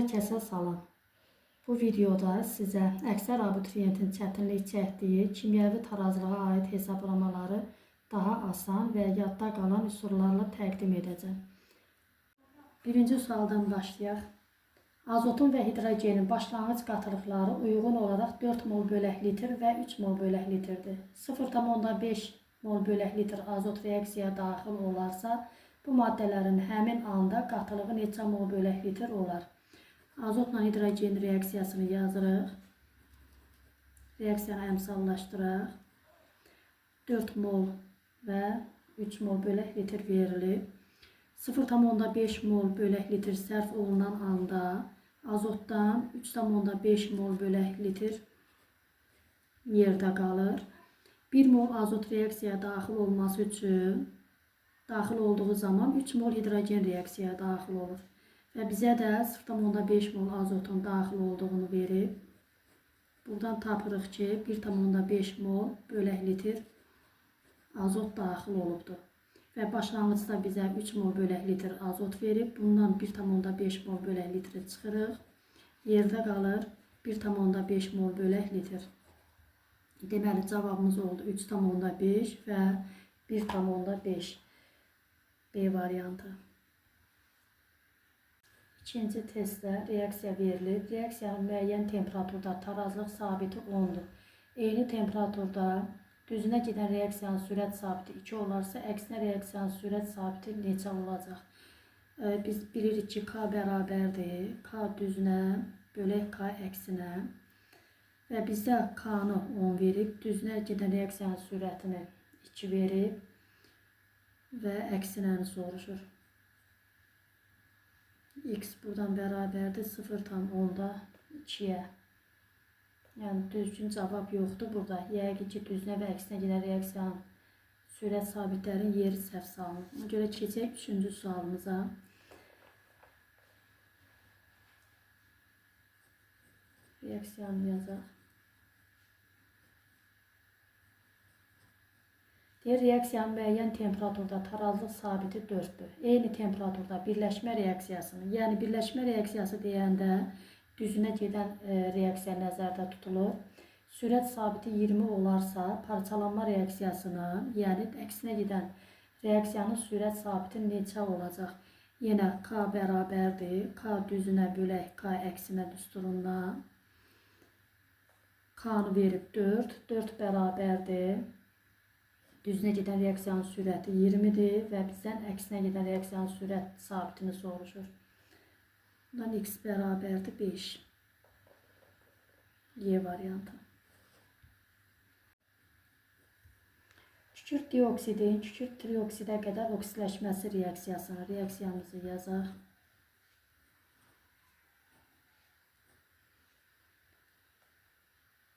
Hər kəsə salam. Bu videoda sizə əksər abituriyentin çətinlik çəkdiyi kimyəvi tarazlığa aid hesablamaları daha asan və yadda qalan üsullarla təqdim edəcəm. Birinci sualdan başlayaq. Azotun və hidrogenin başlanğıc qatılıqları uyğun olaraq 4 mol bölək litr və 3 mol bölək litrdir. 0,5 mol bölək litr azot reaksiyaya daxil olarsa, bu maddələrin həmin anda qatılığı neçə mol bölək litr olar? Azotla hidrogen reaksiyasını yazırıq. Reaksiyanı əmsallaşdıraq. 4 mol və 3 mol bölək litr verilib. 0,5 mol bölək litr sərf olunan anda azotdan 3,5 mol bölək litr yerdə qalır. 1 mol azot reaksiyaya daxil olması üçün daxil olduğu zaman 3 mol hidrogen reaksiyaya daxil olur. Və bizə də 0,5 mol azotun daxil olduğunu verib. Buradan tapırıq ki, 1,5 mol bölək litr azot daxil olubdur. Və başlanğıcda bizə 3 mol bölək litr azot verib. Bundan 1,5 mol bölək litri çıxırıq. Yerdə qalır 1,5 mol bölək litr. Deməli, cavabımız oldu 3,5 və 1,5. B variantı. İkinci testdə reaksiya verilir. Reaksiyanın müəyyən temperaturda tarazlıq sabiti 10-dur. Eyni temperaturda düzünə gedən reaksiyanın sürət sabiti 2 olarsa, əksinə reaksiyanın sürət sabiti neçə olacaq? Biz bilirik ki, K bərabərdir. K düzünə bölək K əksinə. Və bizdə K-nı 10 verib, düzünə gedən reaksiyanın sürətini 2 verib və əksinəni soruşur. X buradan bərabərdir 0,2-yə. Yəni düzgün cavab yoxdur burada. Yəqin ki, düzünə və əksinə gedən reaksiyanın sürət sabitlərin yeri səhv salınır. Ona görə keçək 3-cü sualımıza. Reaksiyanı yazaq. Deyir, reaksiyanın müəyyən temperaturda tarazlıq sabiti 4-dür. Eyni temperaturda birləşmə reaksiyasını, yəni birləşmə reaksiyası deyəndə düzünə gedən reaksiya nəzərdə tutulur. Sürət sabiti 20 olarsa, parçalanma reaksiyasının, yəni əksinə gedən reaksiyanın sürət sabiti neçə olacaq? Yenə K bərabərdir. K düzünə bölək K əksinə düsturundan. K-nı verib 4. 4 bərabərdir. Düzünə gedən reaksiyanın sürəti 20-dir və bizdən əksinə gedən reaksiyanın sürət sabitini soruşur. Bundan X bərabərdir 5. Y variantı. Kükürt dioksidin kükürt trioksidə qədər oksidləşməsi reaksiyasını, reaksiyamızı yazaq.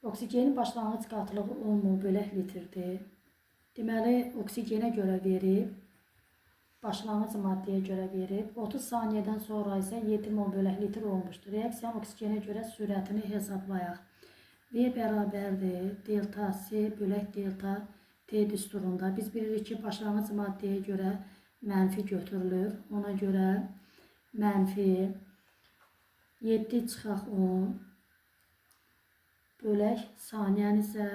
Oksigenin başlanğıc qatılığı 10 mol bölək litrdir. Deməli, oksigenə görə verib, başlanğıc maddəyə görə verib, 30 saniyədən sonra isə 7 mol bölək litr olmuşdur. Reaksiyanın oksigenə görə sürətini hesablayaq. V bərabərdir, delta C bölək delta T düsturunda. Biz bilirik ki, başlanğıc maddəyə görə mənfi götürülür. Ona görə mənfi 7 çıxaq 10 bölək saniyəni isə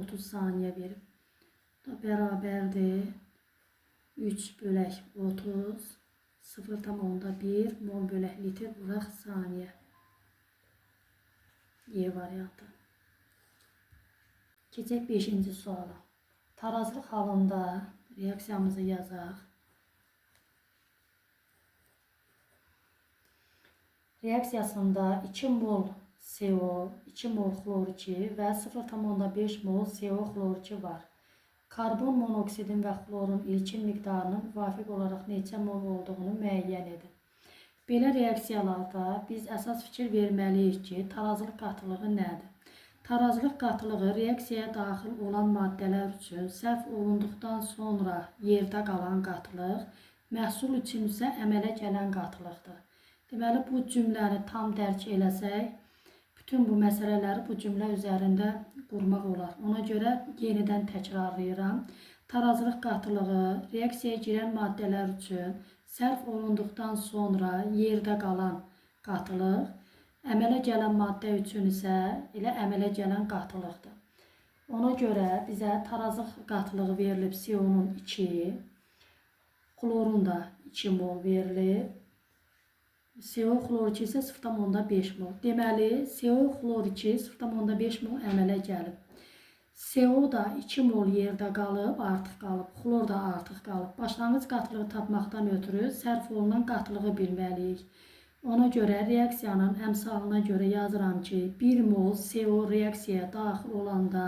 30 saniyə verib. Bərabərdir 3 bölək 30 0,1 mol bölək litr vuraq saniyə. Y variantı. Keçək 5-ci suala. Tarazlıq halında reaksiyamızı yazaq. Reaksiyasında 2 mol CO, 2 mol xlor 2 və 0,5 mol CO xlor 2 var. Karbon monoksidin və xlorun ilkin miqdarının müvafiq olaraq neçə mol olduğunu müəyyən edin. Belə reaksiyalarda biz əsas fikir verməliyik ki, tarazlıq qatılığı nədir? Tarazlıq qatılığı reaksiyaya daxil olan maddələr üçün sərf olunduqdan sonra yerdə qalan qatılıq, məhsul üçün isə əmələ gələn qatılıqdır. Deməli, bu cümləni tam dərk eləsək, bütün bu məsələləri bu cümlə üzərində qurmaq olar. Ona görə yenidən təkrarlayıram. Tarazlıq qatılığı reaksiyaya girən maddələr üçün sərf olunduqdan sonra yerdə qalan qatılıq. Əmələ gələn maddə üçün isə elə əmələ gələn qatılıqdır. Ona görə bizə tarazı qatılığı verilib CO-nun 2, xlorun da 2 mol verilib. CO xlor 2 isə 0,5 mol. Deməli, CO xlor 2 0,5 mol əmələ gəlib. CO da 2 mol yerdə qalıb, artıq qalıb. Xlor da artıq qalıb. Başlanğıc qatılığı tapmaqdan ötürü sərf olunan qatılığı bilməliyik. Ona görə reaksiyanın əmsalına görə yazıram ki, 1 mol CO reaksiyaya daxil olanda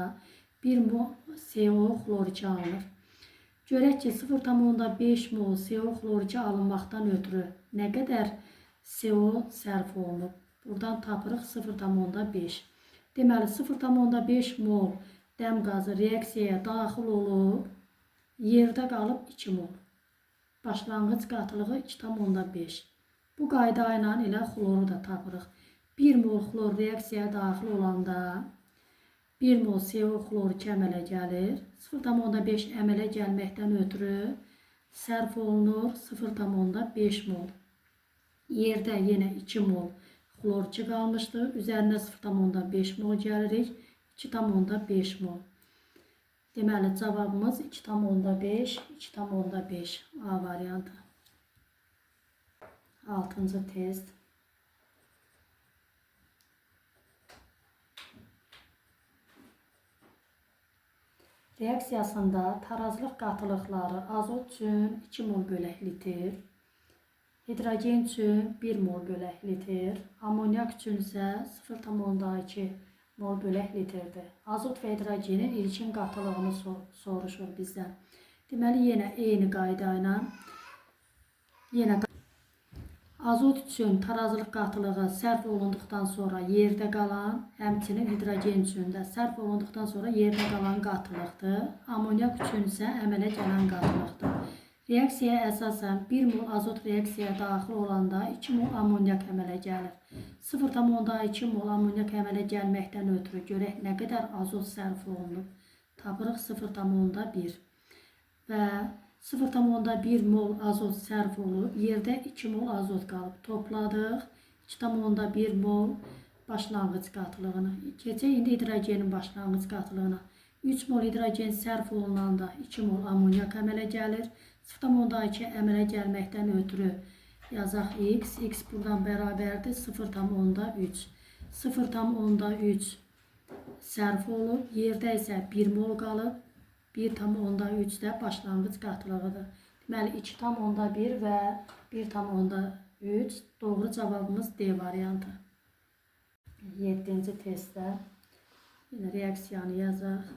1 mol CO xlor 2 alınır. Görək ki, 0,5 mol CO xlor 2 alınmaqdan ötürü nə qədər CO sərf olunub. Buradan tapırıq 0,5. Deməli, 0,5 mol dəm qazı reaksiyaya daxil olub, yerdə qalıb 2 mol. Başlanğıc qatılığı 2,5. Bu qayda ilə elə xloru da tapırıq. 1 mol xlor reaksiyaya daxil olanda 1 mol CO xlor 2 əmələ gəlir. 0,5 əmələ gəlməkdən ötürü sərf olunur 0,5 mol. Yerdə yenə 2 mol xlor 2 qalmışdır. Üzərinə 0,5 mol gəlirik. 2,5 mol. Deməli, cavabımız 2,5, 2,5 A variantı. 6-cı test. Reaksiyasında tarazlıq qatılıqları azot üçün 2 mol bölək litr, hidrogen üçün 1 mol bölək litr, amonyak üçün isə 0,2 mol bölək litrdir. Azot və hidrogenin ilkin qatılığını soruşur bizdən. Deməli, yenə eyni qayda ilə azot üçün tarazlıq qatılığı sərf olunduqdan sonra yerdə qalan, həmçinin hidrogen üçün də sərf olunduqdan sonra yerdə qalan qatılıqdır. Amonyak üçün isə əmələ gələn qatılıqdır. Reaksiyaya əsasən 1 mol azot reaksiyaya daxil olanda 2 mol amonyak əmələ gəlir. 0,2 mol amonyak əmələ gəlməkdən ötürü görək nə qədər azot sərf olunub. Tapırıq 0,1 və 0,1 mol azot sərf olub, yerdə 2 mol azot qalıb. Topladıq 2,1 mol başlanğıc qatılığını. Keçək indi hidrogenin başlanğıc qatılığına. 3 mol hidrogen sərf olunanda 2 mol amonyak əmələ gəlir. 0,2 əmələ gəlməkdən ötürü yazaq x. X buradan bərabərdir 0,3. 0,3 sərf olub, yerdə isə 1 mol qalıb. 1,3 də başlanğıc qatılığıdır. Deməli, 2,1 və 1,3 doğru cavabımız D variantı. 7-ci testdə reaksiyanı yazaq.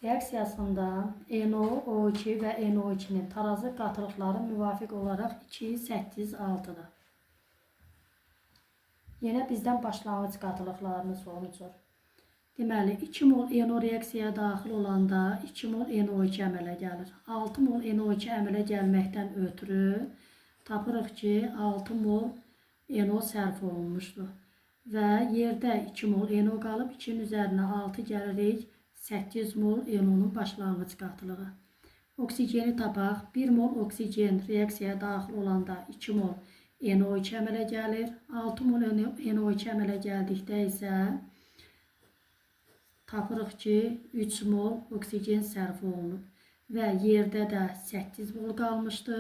Reaksiyasında NO, O2 və NO2-nin tarazı qatılıqları müvafiq olaraq 2, 8, 6-dır. Yenə bizdən başlanğıc qatılıqlarını sorulur. Deməli, 2 mol NO reaksiyaya daxil olanda 2 mol NO2 əmələ gəlir. 6 mol NO2 əmələ gəlməkdən ötürü tapırıq ki, 6 mol NO sərf olunmuşdur. Və yerdə 2 mol NO qalıb, 2-nin üzərinə 6 gəlirik, 8 mol NO-nun başlanğıc qatılığı. Oksigeni tapaq. 1 mol oksigen reaksiyaya daxil olanda 2 mol NO2 əmələ gəlir. 6 mol NO2 əmələ gəldikdə isə tapırıq ki, 3 mol oksigen sərf olunub. Və yerdə də 8 mol qalmışdı.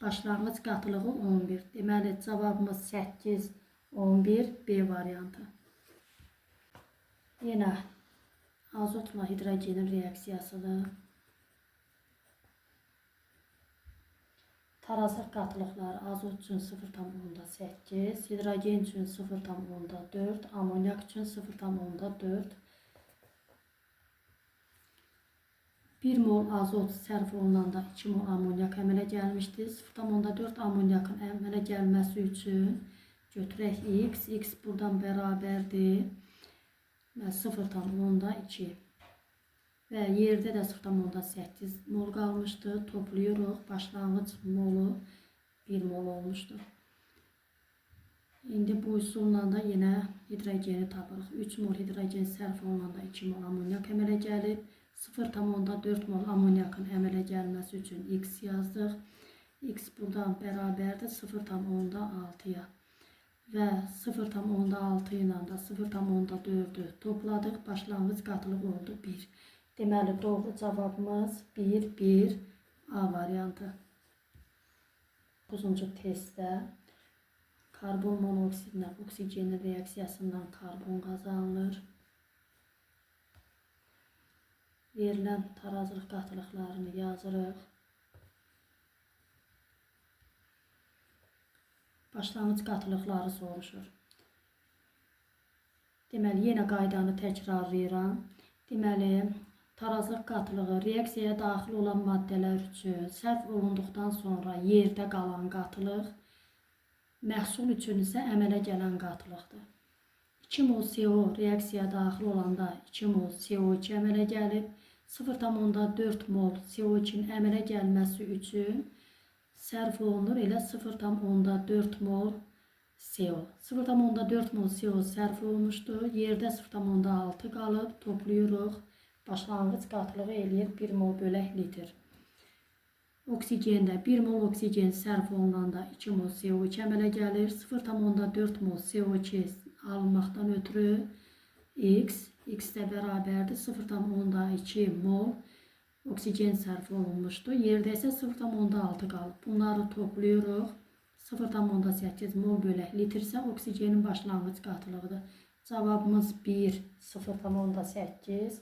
Başlanğıc qatılığı 11. Deməli, cavabımız 8, 11 B variantı. Yenə azotla hidrogenin reaksiyasıdır. Tarazlıq qatılıqları azot üçün 0,8, hidrogen üçün 0,4, amonyak üçün 0,4. 1 mol azot sərf olunanda 2 mol amonyak əmələ gəlmişdir. 0,4 amonyakın əmələ gəlməsi üçün götürək x. X buradan bərabərdir 0,2 və yerdə də 0,8 mol qalmışdır. Toplayırıq. Başlanğıc molu 1 mol olmuşdur. İndi bu üsulla da yenə hidrogeni tapırıq. 3 mol hidrogen sərf olunanda 2 mol amonyak əmələ gəlib. 0,4 mol amonyakın əmələ gəlməsi üçün X yazdıq. X buradan bərabərdir 0,6'ya. Və 0,6 ilə də 0,4'ü topladıq. Başlanğıc qatılıq oldu 1. Deməli, doğru cavabımız 1, 1 A variantı. 9-cu testdə karbon monoksidlə oksigenin reaksiyasından karbon qazanılır. Verilən tarazlıq qatılıqlarını yazırıq. Başlanğıc qatılıqları soruşur. Deməli, yenə qaydanı təkrarlayıram. Deməli, tarazlıq qatılığı reaksiyaya daxil olan maddələr üçün sərf olunduqdan sonra yerdə qalan qatılıq, məhsul üçün isə əmələ gələn qatılıqdır. 2 mol CO reaksiyaya daxil olanda 2 mol CO2 əmələ gəlib. 0,4 mol CO2'nin əmələ gəlməsi üçün sərf olunur elə 0,4 mol CO. 0,4 mol CO sərf olunmuşdur. Yerdə 0,6 qalıb, toplayırıq. Başlanğıc qatılığı eləyir 1 mol bölək litr. Oksigende 1 mol oksigen sərf olunanda 2 mol CO2 əmələ gəlir. 0,4 mol CO2 alınmaqdan ötürü X də bərabərdir 0,2 mol oksigen sərf olunmuşdur. Yerdə isə 0,6 qalıb. Bunları toplayırıq. 0,8 mol bölək litr isə oksigenin başlanğıc qatılığıdır. Cavabımız 1, 0,8.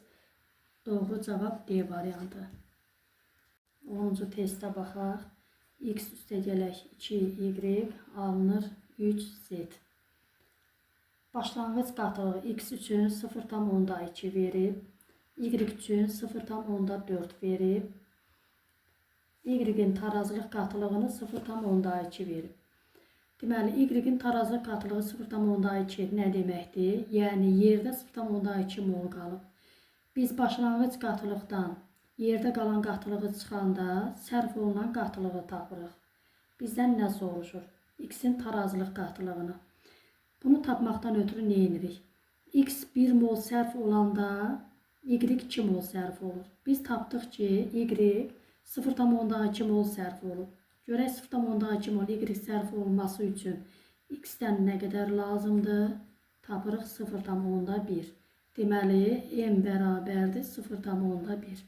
Doğru cavab D variantı. 10-cu testə baxaq. X üstəgələk 2Y alınır 3Z. Başlanğıc qatılığı X üçün 0,2 verib. Y üçün 0,4 verib. Y-in tarazlıq qatılığını 0,2 verib. Deməli, Y-in tarazlıq qatılığı 0,2 nə deməkdir? Yəni, yerdə 0,2 mol qalıb. Biz başlanğıc qatılıqdan yerdə qalan qatılığı çıxanda sərf olunan qatılığı tapırıq. Bizdən nə soruşur? X-in tarazlıq qatılığını. Bunu tapmaqdan ötürü nə edirik? X 1 mol sərf olanda Y 2 mol sərf olur. Biz tapdıq ki, Y 0,2 mol sərf olub. Görək 0,2 mol Y sərf olması üçün X-dən nə qədər lazımdır? Tapırıq 0,1. Deməli, M bərabərdir 0,1.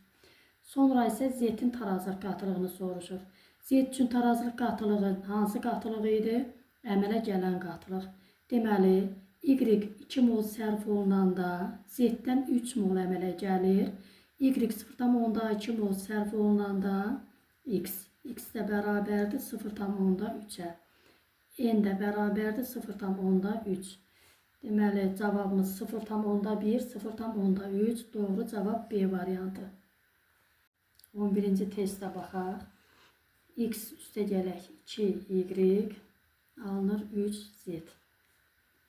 Sonra isə Z-in tarazlıq qatılığını soruşur. Z üçün tarazlıq qatılığı hansı qatılığı idi? Əmələ gələn qatılıq. Deməli, Y 2 mol sərf olunanda Z-dən 3 mol əmələ gəlir. Y 0,2 mol sərf olunanda X də bərabərdir 0,3'ə. N də bərabərdir 0,3. Deməli, cavabımız 0,1, 0,3. Doğru cavab B variantı. 11-ci testə baxaq. X üstəgələk 2Y alınır 3Z.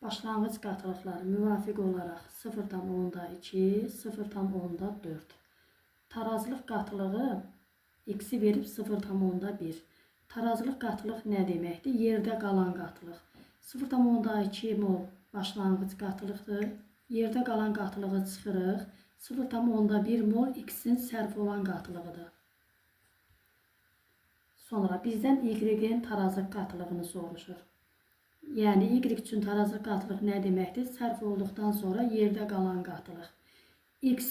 Başlanğıc qatılıqları müvafiq olaraq 0,2, 0,4. Tarazlıq qatılığı X-i verib 0,1. Tarazlıq qatılıq nə deməkdir? Yerdə qalan qatılıq. 0,2 mol başlanğıc qatılıqdır. Yerdə qalan qatılığı çıxırıq. 0,1 mol X-in sərf olan qatılığıdır. Sonra bizdən Y-in tarazlıq qatılığını soruşur. Yəni, Y üçün tarazlıq qatılıq nə deməkdir? Sərf olduqdan sonra yerdə qalan qatılıq. X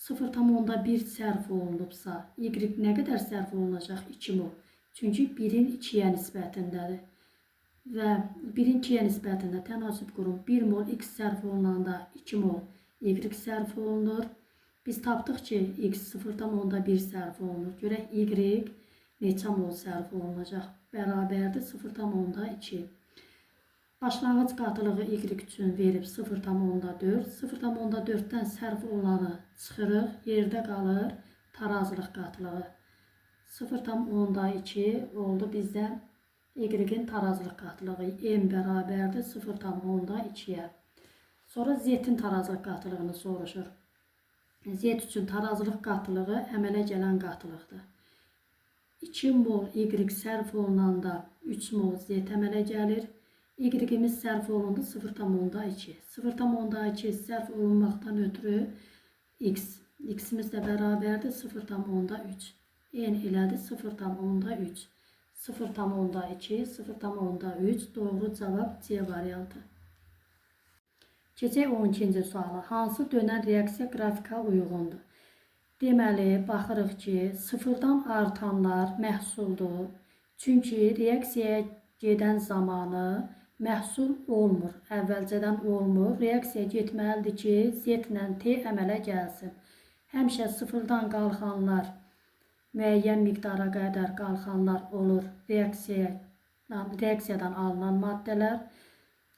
0,1 sərf olunubsa, Y nə qədər sərf olunacaq? 2 mol. Çünki 1-in 2-yə nisbətindədir. Və 1-in 2-yə nisbətində tənasüb qurum 1 mol X sərf olunanda 2 mol Y sərf olunur. Biz tapdıq ki, X 0,1 sərf olunur. Görək Y neçə mol sərf olunacaq? Bərabərdir 0,2. Başlanğıc qatılığı Y üçün verib 0,4. 0,4'dən sərf olanı çıxırıq. Yerdə qalır tarazlıq qatılığı. 0,2 oldu bizdə Y-in tarazlıq qatılığı. M bərabərdir 0,2'yə. Sonra Z-in tarazlıq qatılığını soruşur. Z üçün tarazlıq qatılığı əmələ gələn qatılıqdır. 2 mol Y sərf olunanda 3 mol Z əmələ gəlir. Y-imiz sərf olundu 0,2. 0,2 sərf olunmaqdan ötürü X X'imiz də bərabərdir 0,3. N elədir 0,3. 0,2, 0,3 doğru cavab C variantı. Keçək 12-ci suala. Hansı dönən reaksiya qrafika uyğundur? Deməli, baxırıq ki, sıfırdan artanlar məhsuldur. Çünki reaksiyaya gedən zamanı məhsul olmur. Əvvəlcədən olmur. Reaksiya getməlidir ki, Z ilə T əmələ gəlsin. Həmişə sıfırdan qalxanlar, müəyyən miqdara qədər qalxanlar olur. Reaksiyadan alınan maddələr.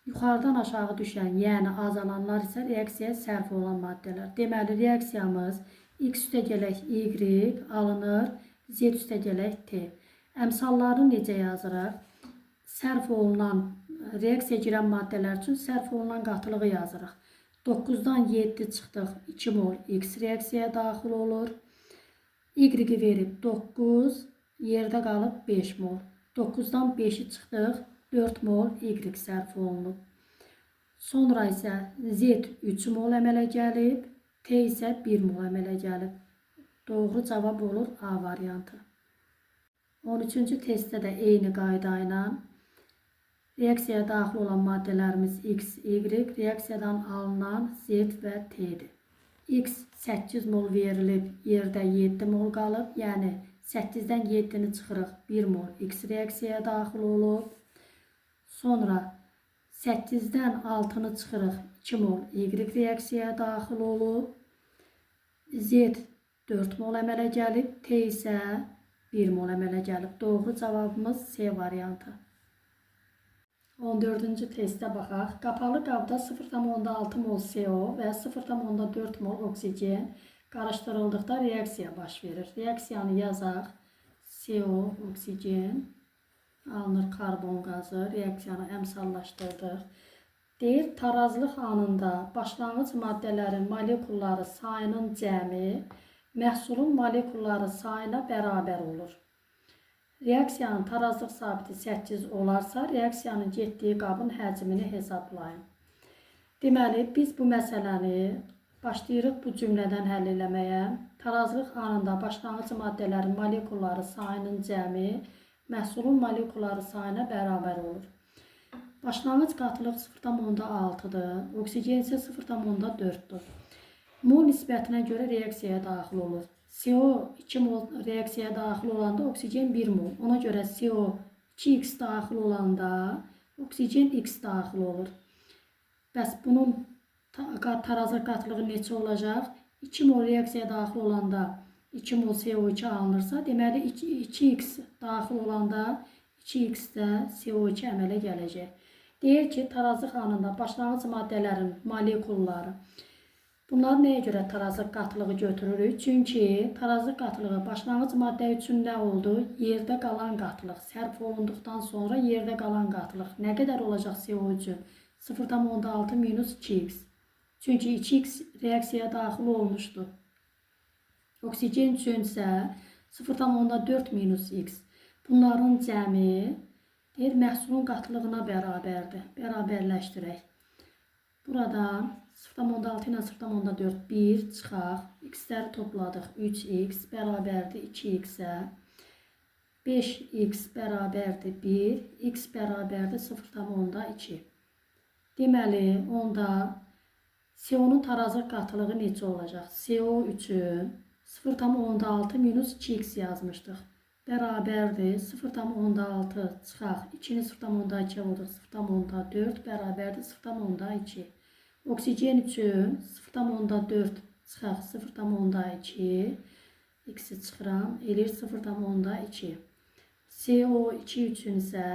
Yuxarıdan aşağı düşən, yəni azalanlar isə reaksiyaya sərf olan maddələr. Deməli, reaksiyamız X üstəgələk Y alınır, Z üstəgələk T. Əmsallarını necə yazırıq? Sərf olunan, reaksiya girən maddələr üçün sərf olunan qatılığı yazırıq. 9-dan 7 çıxdıq, 2 mol X reaksiyaya daxil olur. Y verib 9, yerdə qalıb 5 mol. 9-dan 5-i çıxdıq, 4 mol Y sərf olunub. Sonra isə Z 3 mol əmələ gəlib, T isə 1 mol əmələ gəlib. Doğru cavab olur A variantı. 13-cü testdə də eyni qayda ilə reaksiyaya daxil olan maddələrimiz X, Y, reaksiyadan alınan Z və T'dir. X 8 mol verilib, yerdə 7 mol qalıb, yəni 8-dən 7-ni çıxırıq, 1 mol X reaksiyaya daxil olub. Sonra 8-dən 6-nı çıxırıq, 2 mol Y reaksiyaya daxil olub. Z 4 mol əmələ gəlib, T isə 1 mol əmələ gəlib. Doğru cavabımız C variantı. 14-cü testə baxaq. Qapalı qabda 0,6 mol CO və 0,4 mol oksigen qarışdırıldıqda reaksiya baş verir. Reaksiyanı yazaq. CO, oksigen, alınır karbon qazı, reaksiyanı əmsallaşdırdıq. Deyir, tarazlıq anında başlanğıc maddələrin molekulları sayının cəmi məhsulun molekulları sayına bərabər olur. Reaksiyanın tarazlıq sabiti 8 olarsa, reaksiyanın getdiyi qabın həcmini hesablayın. Deməli, biz bu məsələni başlayırıq bu cümlədən həll eləməyə. Tarazlıq anında başlanğıc maddələrin molekulları sayının cəmi məhsulun molekulları sayına bərabər olur. Başlanğıc qatılıq 0,6-dır, oksigen isə 0,4-dür. Mol nisbətinə görə reaksiyaya daxil olur. CO 2 mol reaksiyaya daxil olanda oksigen 1 mol. Ona görə CO 2x daxil olanda oksigen x daxil olur. Bəs bunun tarazlıq qatılığı neçə olacaq? 2 mol reaksiyaya daxil olanda 2 mol CO2 alınırsa, deməli 2x daxil olanda 2x də CO2 əmələ gələcək. Deyir ki, tarazlıq anında başlanğıc maddələrin molekulları. Bunlar nəyə görə tarazlıq qatılığı götürürük? Çünki tarazlıq qatılığı başlanğıc maddə üçün nə oldu? Yerdə qalan qatılıq. Sərf olunduqdan sonra yerdə qalan qatılıq. Nə qədər olacaq CO3? 0,6 minus 2x. Çünki 2x reaksiyaya daxil olmuşdu. Oksigen üçün isə 0,4 minus x. Bunların cəmi deyir, məhsulun qatılığına bərabərdir. Bərabərləşdirək. Buradan 0,6 ilə 0,4 1 çıxaq. X-ləri topladıq. 3x bərabərdir 2x-ə. 5x bərabərdir 1. X bərabərdir 0,2. Deməli, onda CO-nun tarazlıq qatılığı necə olacaq? CO üçün 0,6 minus 2x yazmışdıq. Bərabərdir 0,6 çıxaq. 2-ni 0,2 vurduq. 0,4 bərabərdir 0,2. Oksigen üçün 0,4 çıxaq. 0,2 x-i çıxıram. Eləyir 0,2. CO2 üçün isə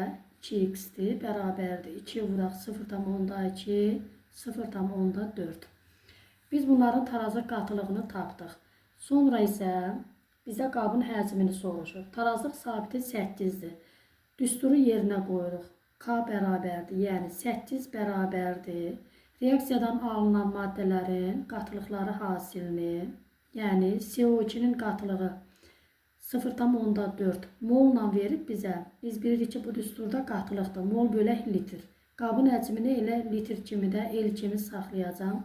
2x-dir. Bərabərdir 2 vuraq 0,2 0,4. Biz bunların tarazlıq qatılığını tapdıq. Sonra isə bizə qabın həcmini soruşur. Tarazlıq sabiti 8-dir. Düsturu yerinə qoyuruq. K bərabərdir, yəni 8 bərabərdir. Reaksiyadan alınan maddələrin qatılıqları hasilini, yəni CO2-nin qatılığı 0,4 molla verib bizə. Biz bilirik ki, bu düsturda qatılıqdır. Mol bölək litr. Qabın həcmini elə litr kimi də el kimi saxlayacam.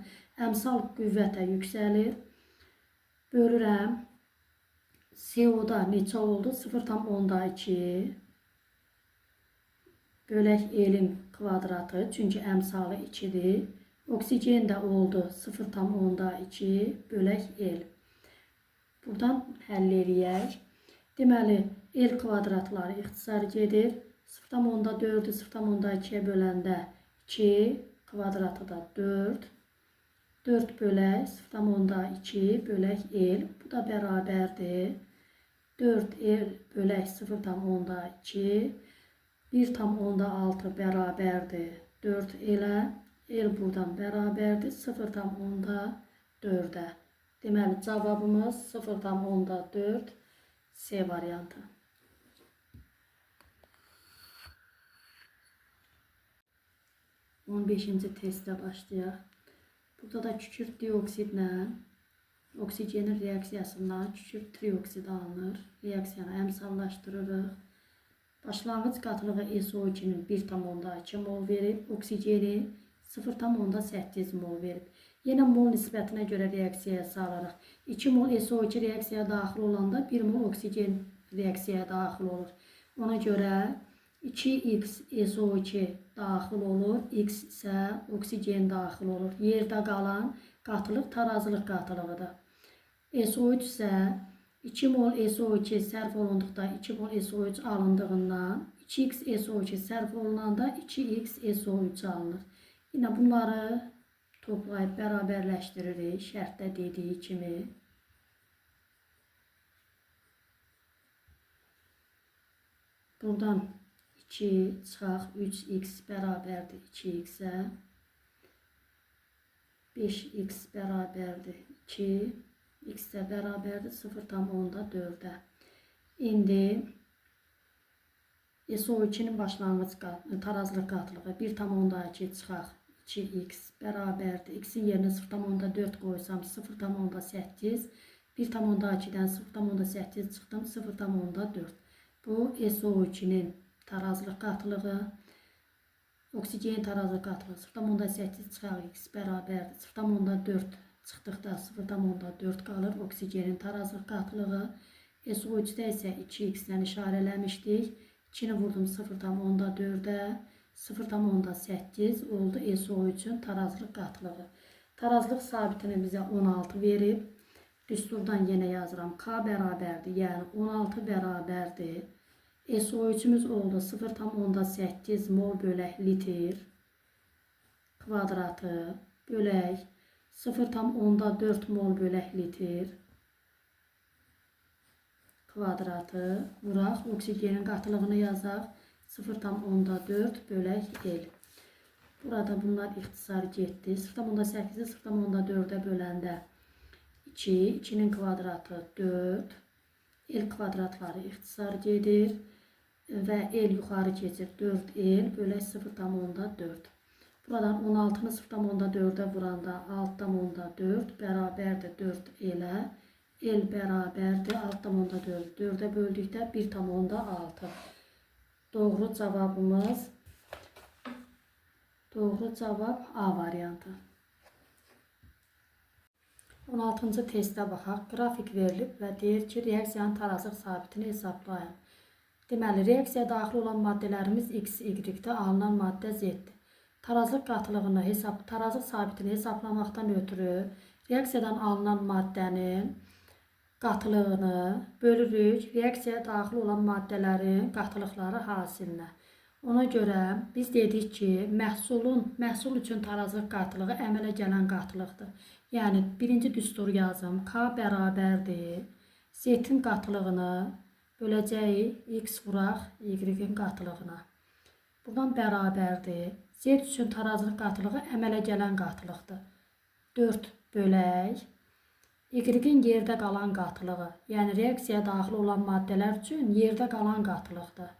Əmsal qüvvətə yüksəlir. Bölürəm. CO-da neçə oldu? 0,2 bölək elin kvadratı, çünki əmsalı 2-dir. Oksigen də oldu 0,2 bölək el. Buradan həll eləyək. Deməli, el kvadratları ixtisar gedir. 0,4-ü 0,2-yə böləndə 2, kvadratı da 4. 4 bölək 0,2 bölək el. Bu da bərabərdir. 4 el bölək 0,2. 1,6 bərabərdir 4 elə. El buradan bərabərdir 0,4-ə. Deməli, cavabımız 0,4 C variantı. 15-ci testə başlayaq. Burada da kükürt dioksidlə oksigenin reaksiyasından kükürt trioksid alınır. Reaksiyanı əmsallaşdırırıq. Başlanğıc qatılığı SO2-nin 1,2 mol verib, oksigeni 0,8 mol verib. Yenə mol nisbətinə görə reaksiyaya salırıq. 2 mol SO2 reaksiyaya daxil olanda 1 mol oksigen reaksiyaya daxil olur. Ona görə 2x SO2 daxil olur, x isə oksigen daxil olur. Yerdə qalan qatılıq tarazılıq qatılığıdır. SO3 isə 2 mol SO2 sərf olunduqda 2 mol SO3 alındığından 2x SO2 sərf olunanda 2x SO3 alınır. Yine bunları toplayıb bərabərləşdiririk şərtdə dediyi kimi. Buradan 2 çıxaq 3x bərabərdir 2x-ə. 5x bərabərdir 2. X də bərabərdir 0,4-ə. İndi SO2-nin başlanğıc tarazlıq qatılığı 1,2 çıxaq 2x bərabərdir. X-in yerinə 0,4 qoysam 0,8. 1,2-dən 0,8 çıxdım 0,4. Bu SO2-nin tarazlıq qatılığı. Oksigen tarazlıq qatılığı 0,8 çıxaq x bərabərdir 0,4 çıxdıqda 0,4 qalır. Oksigenin tarazlıq qatılığı. SO3-də isə 2x-dən işarələmişdik. 2-ni vurdum 0,4-ə. 0,8 oldu SO3-ün tarazlıq qatılığı. Tarazlıq sabitini bizə 16 verib. Düsturdan yenə yazıram. K bərabərdir. Yəni 16 bərabərdir. SO3-ümüz oldu 0,8 mol bölək litr kvadratı bölək 0,4 mol bölək litr kvadratı vuraq. Oksigenin qatılığını yazaq. 0,4 bölək el. Burada bunlar ixtisar getdi. 0,8-i 0,4-ə böləndə 2. 2-nin kvadratı 4. El kvadratları ixtisar gedir. Və el yuxarı keçir 4 el bölək 0,4. Buradan 16-nı 0,4-ə vuranda 6,4 bərabərdir 4 elə. El bərabərdir 6,4. 4-ə böldükdə 1,6. Doğru cavab A variantı. 16-cı testə baxaq. Qrafik verilib və deyir ki, reaksiyanın tarazlıq sabitini hesablayın. Deməli, reaksiyaya daxil olan maddələrimiz X, Y-də, alınan maddə Z-dir. Tarazlıq qatılığını, tarazlıq sabitini hesablamaqdan ötürü reaksiyadan alınan maddənin qatılığını bölürük reaksiyaya daxil olan maddələrin qatılıqları hasilinə. Ona görə biz dedik ki, məhsul üçün tarazlıq qatılığı əmələ gələn qatılıqdır. Yəni, birinci düstur yazım. K bərabərdir. Z-in qatılığını böləcəyik. X vuraq Y-in qatılığına. Buradan bərabərdir. Z üçün tarazlıq qatılığı əmələ gələn qatılıqdır. 4 bölək. Y-in yerdə qalan qatılığı. Yəni, reaksiyaya daxil olan maddələr üçün yerdə qalan qatılıqdır.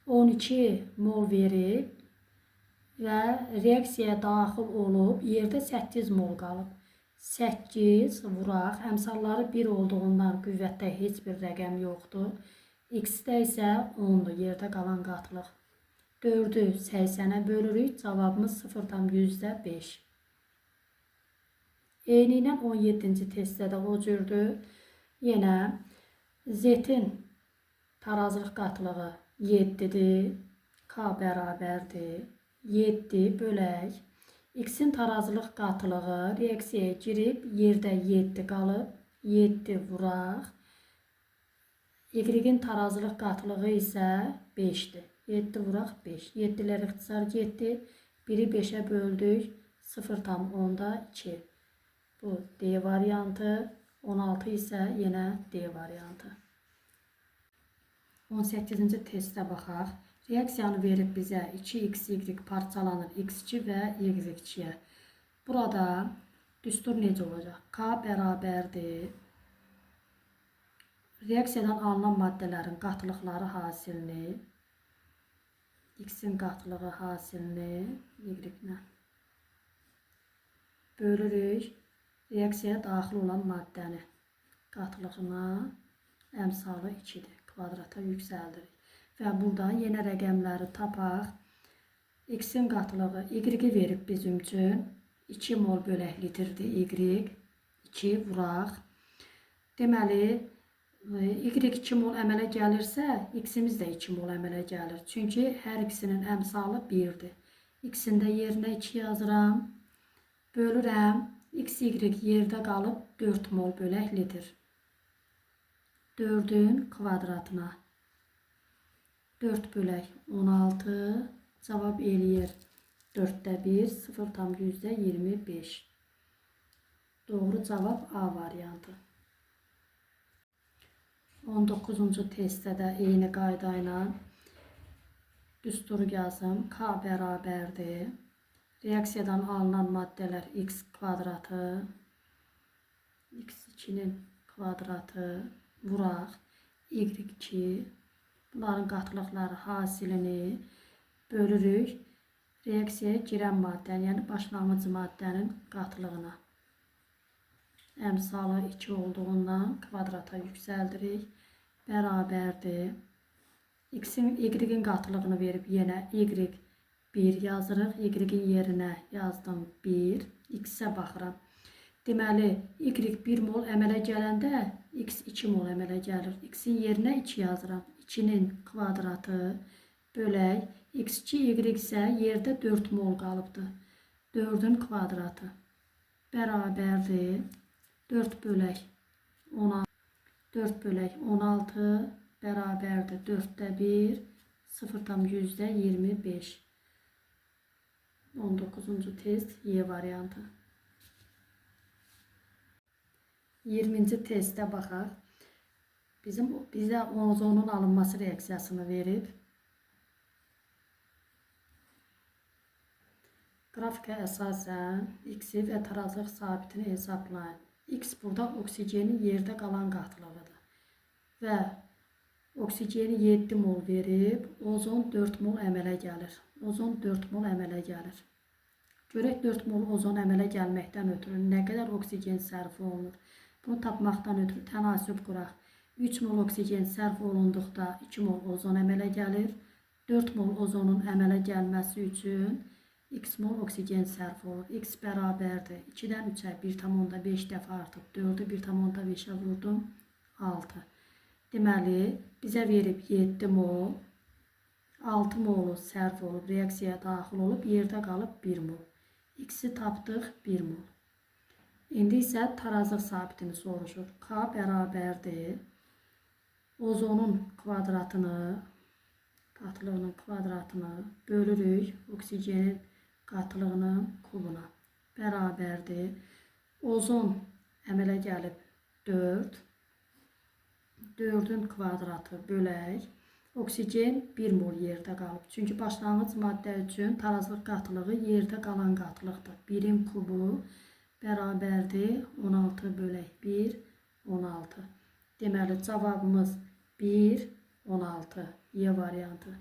12 mol verib və reaksiyaya daxil olub yerdə 8 mol qalıb. 8 vuraq. Əmsalları 1 olduğundan qüvvətdə heç bir rəqəm yoxdur. X-də isə 10-dur yerdə qalan qatılıq. 4-ü 80-ə bölürük. Cavabımız 0,5. Eyni ilə 17-ci testdə də o cürdür. Yenə Z-in tarazılıq qatılığı 7-dir. K bərabərdir. 7 bölək. X-in tarazılıq qatılığı reaksiyaya girib yerdə 7 qalıb. 7 vuraq. Y-in tarazılıq qatılığı isə 5-dir. 7 vuraq 5. 7-lər ixtisar getdi. 1-i 5-ə böldük. 0,2. Bu D variantı. 16 isə yenə D variantı. 18-ci testə baxaq. Reaksiyanı verib bizə 2xy parçalanır x2 və y2-yə. Burada düstur necə olacaq? K bərabərdir. Reaksiyadan alınan maddələrin qatılıqları hasilini, x-in qatılığı hasilini y-nə bölürük. Reaksiyaya daxil olan maddəni qatılığına əmsalı 2-dir. Kvadrata yüksəldirik. Və burada yenə rəqəmləri tapaq. X-in qatılığı y-i verib bizim üçün 2 mol bölək litrdir y. 2 vuraq. Deməli, y 2 mol əmələ gəlirsə, x-imiz də 2 mol əmələ gəlir. Çünki hər ikisinin əmsalı 1-dir. X-in də yerinə 2 yazıram. Bölürəm. X, y yerdə qalıb 4 mol bölək litr. 4-ün kvadratına 4 bölək 16 cavab eləyir 4-də 1 0,25. Doğru cavab A variantı. 19-cu testdə də eyni qayda ilə düsturu yazım. K bərabərdir. Reaksiyadan alınan maddələr x kvadratı, x2-nin kvadratı vuraq, y2, bunların qatılıqları hasilini bölürük. Reaksiyaya girən maddənin, yəni başlanğıc maddənin qatılığına. Əmsalı 2 olduğundan kvadrata yüksəldirik. Bərabərdir. Y-in qatılığını verib yenə y1 yazırıq. Y-in yerinə yazdım 1. X-ə baxıram. Deməli, y 1 mol əmələ gələndə x 2 mol əmələ gəlir. X-in yerinə 2 yazıram. 2-nin kvadratı bölək. X2, y isə yerdə 4 mol qalıbdır. 4-ün kvadratı bərabərdir. 4 bölək 16. 4 bölək 16 bərabərdir. 4-də 1 0,25. 19-cu test Y variantı. 20-ci testə baxaq. Bizə ozonun alınması reaksiyasını verib. Qrafikə əsasən x və tarazlıq sabitini hesablayın. X burada oksigenin yerdə qalan qatılığıdır. Və oksigeni 7 mol verib, ozon 4 mol əmələ gəlir. Ozon 4 mol əmələ gəlir. Görək 4 mol ozon əmələ gəlməkdən ötürü nə qədər oksigen sərf olunur. Bunu tapmaqdan ötürü tənasüb quraq. 3 mol oksigen sərf olunduqda 2 mol ozon əmələ gəlir. 4 mol ozonun əmələ gəlməsi üçün x mol oksigen sərf olur. X bərabərdir. 2-dən 3-ə 1,5 dəfə artıb 4-ü 1,5-ə vurdum. 6. Deməli, bizə verib 7 mol. 6 molu sərf olub, reaksiyaya daxil olub, yerdə qalıb 1 mol. X-i tapdıq 1 mol. İndi isə tarazlıq sabitini soruşur. K bərabərdir. Ozonun kvadratını, qatılığının kvadratını bölürük. Oksigenin qatılığının kubuna bərabərdir. Ozon əmələ gəlib 4. 4-ün kvadratı bölək. Oksigen 1 mol yerdə qalıb. Çünki başlanğıc maddə üçün tarazlıq qatılığı yerdə qalan qatılıqdır. 1-in kubu bərabərdir 16 bölək 1, 16. Deməli, cavabımız 1, 16. Y variantı.